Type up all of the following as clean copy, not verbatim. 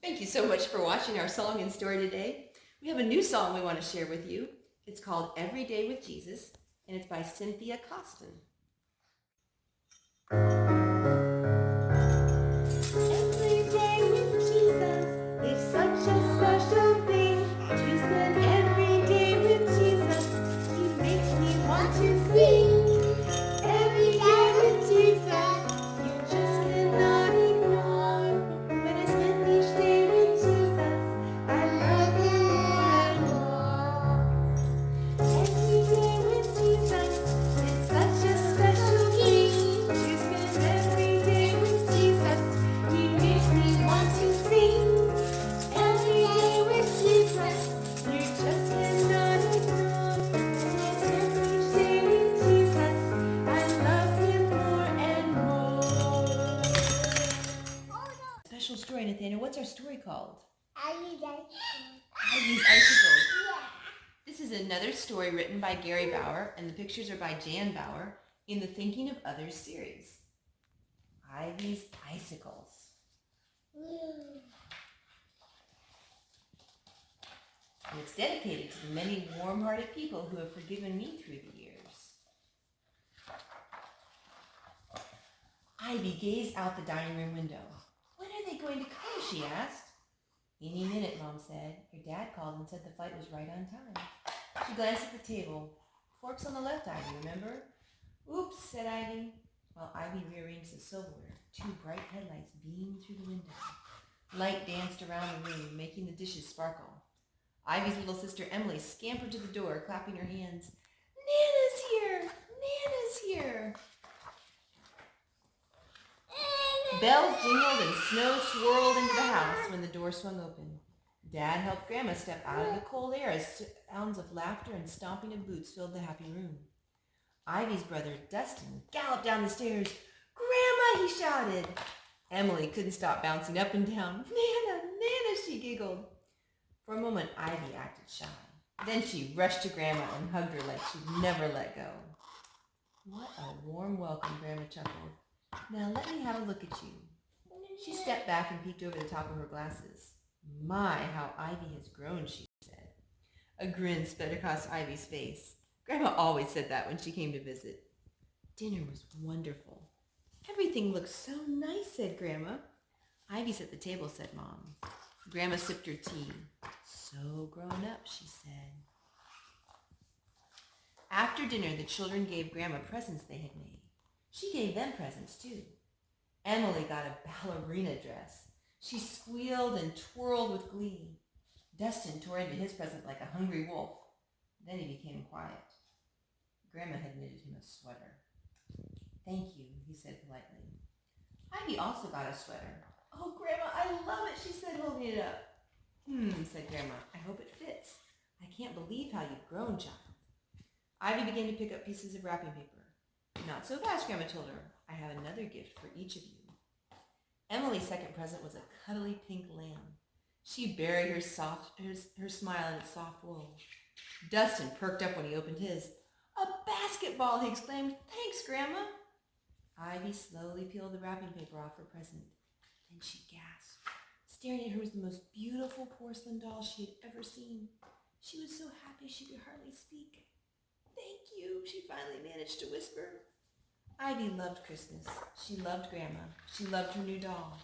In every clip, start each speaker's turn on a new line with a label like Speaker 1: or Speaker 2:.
Speaker 1: Thank you so much for watching our song and story today. We have a new song we want to share with you. It's called Every Day with Jesus, and it's by Cynthia Costin. Every day with Jesus is such a special thing. To spend every day with Jesus, He makes me want to sing. Every day with Jesus, you just cannot ignore. When I spend each day with Jesus, I love Him more and more. Every day with Jesus is such a special thing. To spend every day with Jesus, He makes me want to sing. Every day with Jesus, you just cannot ignore. When I spend each day with Jesus, I love Him more and more. Special story, Nathaniel. What's our story called? Ivy's Icicles. This is another story written by Gary Bauer, and the pictures are by Jan Bauer in the Thinking of Others series. Ivy's Icicles. And it's dedicated to the many warm-hearted people who have forgiven me through the years. Ivy gazed out the dining room window. When are they going to come? She asked. Any minute, Mom said. Your dad called and said the flight was right on time. She glanced at the table. Forks on the left, Ivy, remember? Oops, said Ivy. While Ivy rearranged the silverware, two bright headlights beamed through the window. Light danced around the room, making the dishes sparkle. Ivy's little sister Emily scampered to the door, clapping her hands. Nana's here! Nana's here! Bells jingled and snow swirled into the house when the door swung open. Dad helped Grandma step out of the cold air as sounds of laughter and stomping of boots filled the happy room. Ivy's brother, Dustin, galloped down the stairs. Grandma, he shouted. Emily couldn't stop bouncing up and down. Nana, Nana, she giggled. For a moment, Ivy acted shy. Then she rushed to Grandma and hugged her like she'd never let go. What a warm welcome, Grandma chuckled. Now let me have a look at you. She stepped back and peeked over the top of her glasses. My, how Ivy has grown, she said. A grin spread across Ivy's face. Grandma always said that when she came to visit. Dinner was wonderful. Everything looks so nice, said Grandma. Ivy's at the table, said Mom. Grandma sipped her tea. So grown up, she said. After dinner, the children gave Grandma presents they had made. She gave them presents, too. Emily got a ballerina dress. She squealed and twirled with glee. Dustin tore into his present like a hungry wolf. Then he became quiet. Grandma had knitted him a sweater. Thank you, he said politely. Ivy also got a sweater. Oh, Grandma, I love it, she said, holding it up. Said Grandma. I hope it fits. I can't believe how you've grown, child. Ivy began to pick up pieces of wrapping paper. Not so fast, Grandma told her. I have another gift for each of you. Emily's second present was a cuddly pink lamb. She buried her smile in its soft wool. Dustin perked up when he opened his. A basketball, he exclaimed. Thanks, Grandma. Ivy slowly peeled the wrapping paper off her present. Then she gasped. Staring at her was the most beautiful porcelain doll she had ever seen. She was so happy she could hardly speak. Thank you, she finally managed to whisper. Ivy loved Christmas. She loved Grandma. She loved her new doll.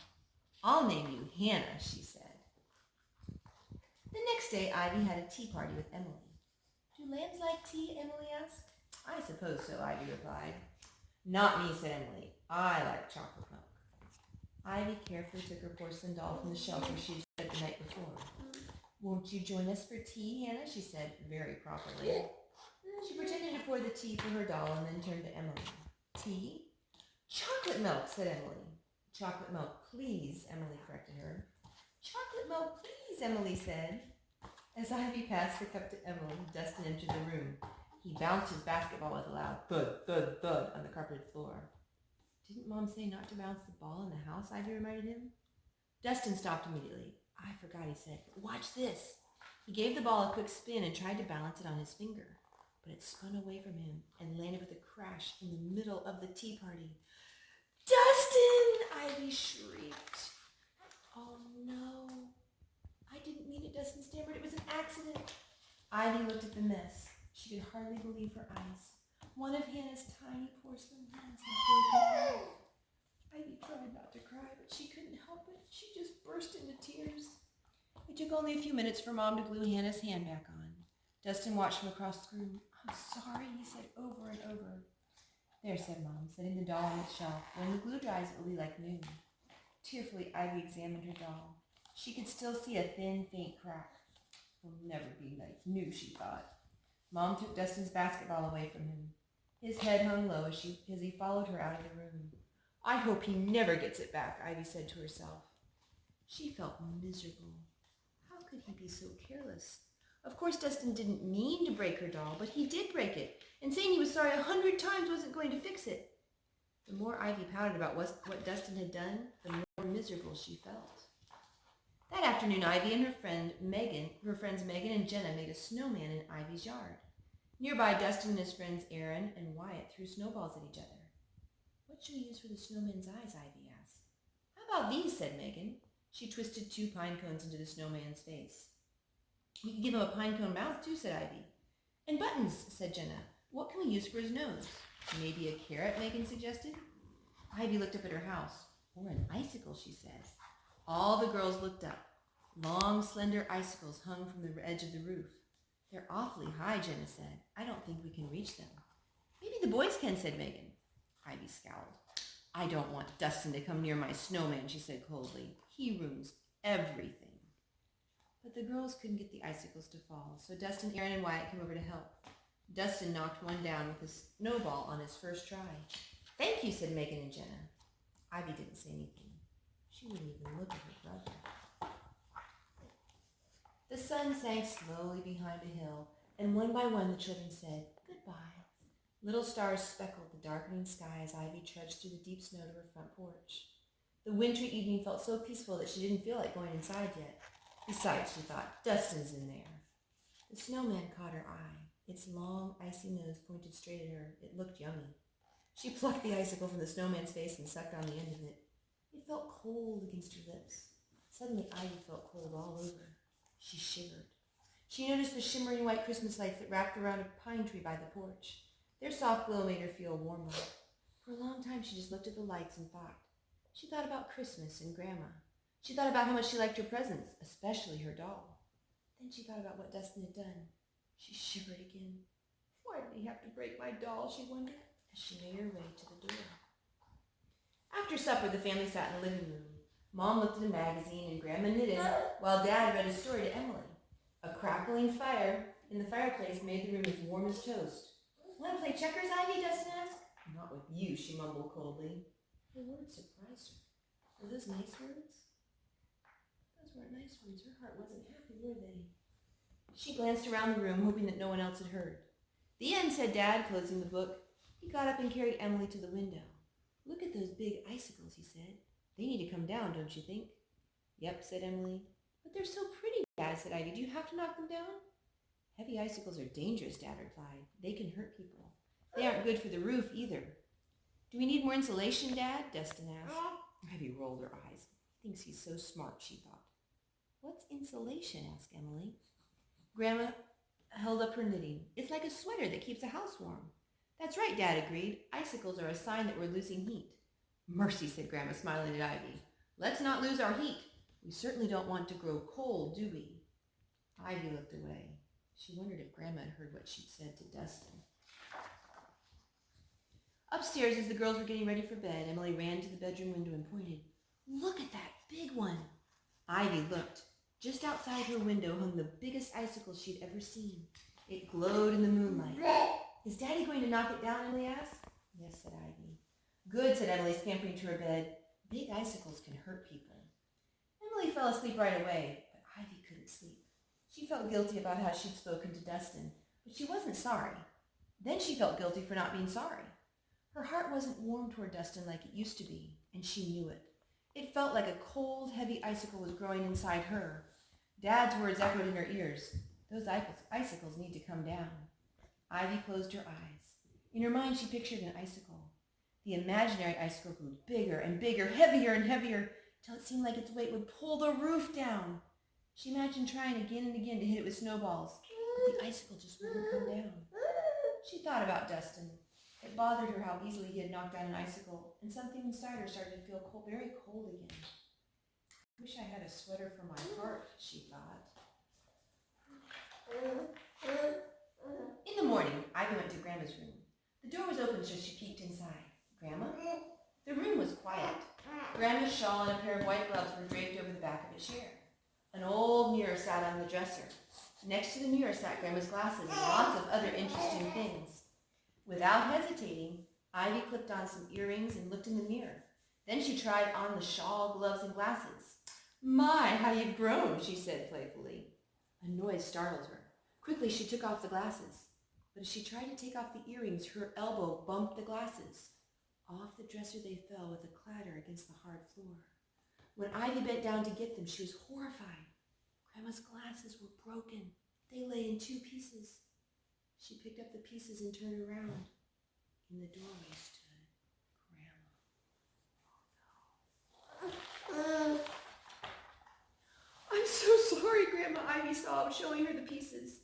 Speaker 1: I'll name you Hannah, she said. The next day, Ivy had a tea party with Emily. Do lambs like tea? Emily asked. I suppose so, Ivy replied. Not me, said Emily. I like chocolate milk. Ivy carefully took her porcelain doll from the shelf where she had set it the night before. Won't you join us for tea, Hannah? She said very properly. She pretended to pour the tea for her doll and then turned to Emily. Tea? Chocolate milk, said Emily. Chocolate milk, please, Emily corrected her. Chocolate milk, please, Emily said. As Ivy passed the cup to Emily, Dustin entered the room. He bounced his basketball with a loud thud, thud, thud on the carpeted floor. Didn't Mom say not to bounce the ball in the house, Ivy reminded him. Dustin stopped immediately. I forgot, he said. Watch this. He gave the ball a quick spin and tried to balance it on his finger. But it spun away from him and landed with a crash in the middle of the tea party. Dustin! Ivy shrieked. Oh no. stammered. It was an accident. Ivy looked at the mess. She could hardly believe her eyes. One of Hannah's tiny porcelain hands had broken off. Ivy tried not to cry, but she couldn't help it. She just burst into tears. It took only a few minutes for Mom to glue Hannah's hand back on. Dustin watched from across the room. "I'm sorry," he said over and over. "There," said Mom, setting the doll on its shelf. "When the glue dries, it will be like new." Tearfully, Ivy examined her doll. She could still see a thin, faint crack. "It'll never be like new," she thought. Mom took Dustin's basketball away from him. His head hung low as he followed her out of the room. "I hope he never gets it back," Ivy said to herself. She felt miserable. How could he be so careless? Of course, Dustin didn't mean to break her doll, but he did break it, and saying he was sorry 100 times wasn't going to fix it. The more Ivy pouted about what Dustin had done, the more miserable she felt. That afternoon, Ivy and her friends Megan and Jenna made a snowman in Ivy's yard. Nearby, Dustin and his friends Aaron and Wyatt threw snowballs at each other. "What should we use for the snowman's eyes?" Ivy asked. "How about these?" said Megan. She twisted 2 pine cones into the snowman's face. "We could give him a pine cone mouth too," said Ivy. "And buttons," said Jenna. "What can we use for his nose?" "Maybe a carrot," Megan suggested. Ivy looked up at her house. "Or an icicle," she said. All the girls looked up. Long, slender icicles hung from the edge of the roof. "They're awfully high," Jenna said. "I don't think we can reach them." "Maybe the boys can," said Megan. Ivy scowled. "I don't want Dustin to come near my snowman," she said coldly. "He ruins everything." But the girls couldn't get the icicles to fall, so Dustin, Aaron, and Wyatt came over to help. Dustin knocked one down with a snowball on his first try. "Thank you," said Megan and Jenna. Ivy didn't say anything. She wouldn't even look at her brother. The sun sank slowly behind a hill, and one by one the children said, "Goodbye." Little stars speckled the darkening sky as Ivy trudged through the deep snow to her front porch. The wintry evening felt so peaceful that she didn't feel like going inside yet. Besides, she thought, Dustin's in there. The snowman caught her eye. Its long, icy nose pointed straight at her. It looked yummy. She plucked the icicle from the snowman's face and sucked on the end of it. It felt cold against her lips. Suddenly, Ivy felt cold all over. She shivered. She noticed the shimmering white Christmas lights that wrapped around a pine tree by the porch. Their soft glow made her feel warmer. For a long time, she just looked at the lights and thought. She thought about Christmas and Grandma. She thought about how much she liked her presents, especially her doll. Then she thought about what Dustin had done. She shivered again. Why did he have to break my doll, she wondered, as she made her way to the door. After supper, the family sat in the living room. Mom looked at a magazine and Grandma knitted, while Dad read a story to Emily. A crackling fire in the fireplace made the room as warm as toast. "Want to play checkers, Ivy?" Dustin asked. "Not with you," she mumbled coldly. Her words surprised her. Were those nice words? Those weren't nice words. Her heart wasn't happy, were they? She glanced around the room, hoping that no one else had heard. "The end," said Dad, closing the book. He got up and carried Emily to the window. "Look at those big icicles," he said. "They need to come down, don't you think?" "Yep," said Emily. "But they're so pretty, Dad," said Ivy. "Do you have to knock them down?" "Heavy icicles are dangerous," Dad replied. "They can hurt people. They aren't good for the roof, either." "Do we need more insulation, Dad?" Dustin asked. Ivy rolled her eyes. "He thinks he's so smart," she thought. "What's insulation?" asked Emily. Grandma held up her knitting. "It's like a sweater that keeps a house warm." "That's right," Dad agreed. "Icicles are a sign that we're losing heat." "Mercy," said Grandma, smiling at Ivy. "Let's not lose our heat. We certainly don't want to grow cold, do we?" Ivy looked away. She wondered if Grandma had heard what she'd said to Dustin. Upstairs, as the girls were getting ready for bed, Emily ran to the bedroom window and pointed. "Look at that big one." Ivy looked. Just outside her window hung the biggest icicle she'd ever seen. It glowed in the moonlight. "Is Daddy going to knock it down?" Emily asked. "Yes," said Ivy. "Good," said Emily, scampering to her bed. "Big icicles can hurt people." Emily fell asleep right away, but Ivy couldn't sleep. She felt guilty about how she'd spoken to Dustin, but she wasn't sorry. Then she felt guilty for not being sorry. Her heart wasn't warm toward Dustin like it used to be, and she knew it. It felt like a cold, heavy icicle was growing inside her. Dad's words echoed in her ears. Those icicles need to come down. Ivy closed her eyes. In her mind, she pictured an icicle. The imaginary icicle grew bigger and bigger, heavier and heavier, till it seemed like its weight would pull the roof down. She imagined trying again and again to hit it with snowballs, but the icicle just wouldn't come down. She thought about Dustin. It bothered her how easily he had knocked down an icicle, and something inside her started to feel cold, very cold again. I wish I had a sweater for my heart, she thought. In the morning, Ivy went to Grandma's room. The door was open, so she peeked inside. Grandma? The room was quiet. Grandma's shawl and a pair of white gloves were draped over the back of a chair. An old mirror sat on the dresser. Next to the mirror sat Grandma's glasses and lots of other interesting things. Without hesitating, Ivy clipped on some earrings and looked in the mirror. Then she tried on the shawl, gloves, and glasses. "My, how you've grown," she said playfully. A noise startled her. Quickly, she took off the glasses. But as she tried to take off the earrings, her elbow bumped the glasses. Off the dresser they fell with a clatter against the hard floor. When Ivy bent down to get them, she was horrified. Grandma's glasses were broken. They lay in 2 pieces. She picked up the pieces and turned around. In the doorway stood Grandma. "I'm so sorry, Grandma," Ivy sobbed, showing her the pieces.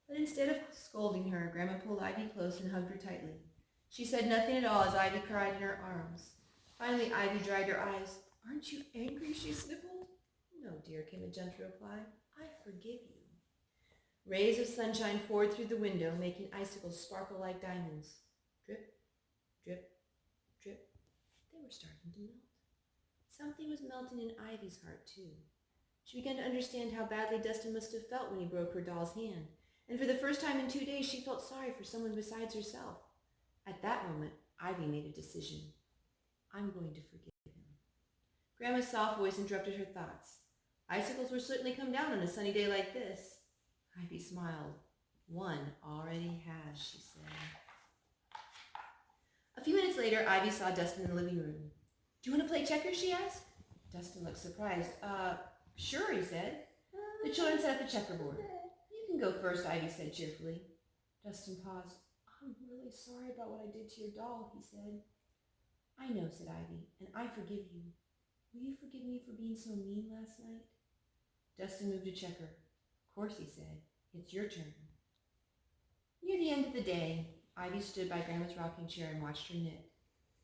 Speaker 1: But instead of scolding her, Grandma pulled Ivy close and hugged her tightly. She said nothing at all as Ivy cried in her arms. Finally, Ivy dried her eyes. "Aren't you angry?" she sniffled. "No, dear," came a gentle reply. "I forgive you." Rays of sunshine poured through the window, making icicles sparkle like diamonds. Drip, drip, drip. They were starting to melt. Something was melting in Ivy's heart, too. She began to understand how badly Dustin must have felt when he broke her doll's hand, and for the first time in 2 days she felt sorry for someone besides herself. At that moment, Ivy made a decision. "I'm going to forgive him." Grandma's soft voice interrupted her thoughts. "Icicles will certainly come down on a sunny day like this." Ivy smiled. "One already has," she said. A few minutes later, Ivy saw Dustin in the living room. "Do you want to play checkers?" she asked. Dustin looked surprised. Sure," he said. The children sat at the checkerboard. "You can go first," Ivy said cheerfully. Dustin paused. "I'm really sorry about what I did to your doll," he said. "I know," said Ivy, "and I forgive you. Will you forgive me for being so mean last night?" Dustin moved a checker. "Of course," he said. "It's your turn." Near the end of the day, Ivy stood by Grandma's rocking chair and watched her knit.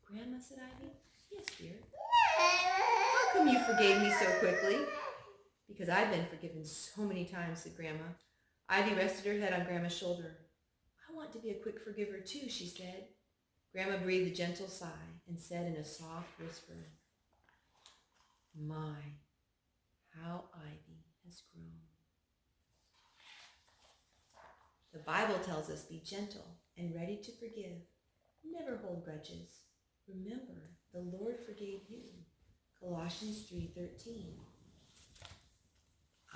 Speaker 1: "Grandma," said Ivy. "Yes, dear." "How come you forgave me so quickly?" "Because I've been forgiven so many times," said Grandma. Ivy rested her head on Grandma's shoulder. "I want to be a quick forgiver too," she said. Grandma breathed a gentle sigh and said in a soft whisper, "My, how Ivy has grown." The Bible tells us, "Be gentle and ready to forgive. Never hold grudges. Remember, the Lord forgave you." Colossians 3:13.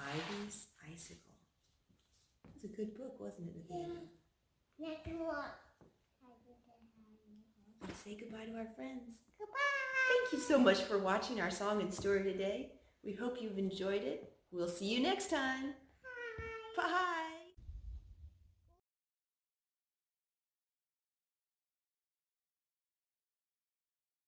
Speaker 1: Ivy's Icicle. It was a good book, wasn't it, Nathaniel? Let's say goodbye to our friends. Goodbye! Thank you so much for watching our song and story today. We hope you've enjoyed it. We'll see you next time. Bye! Bye!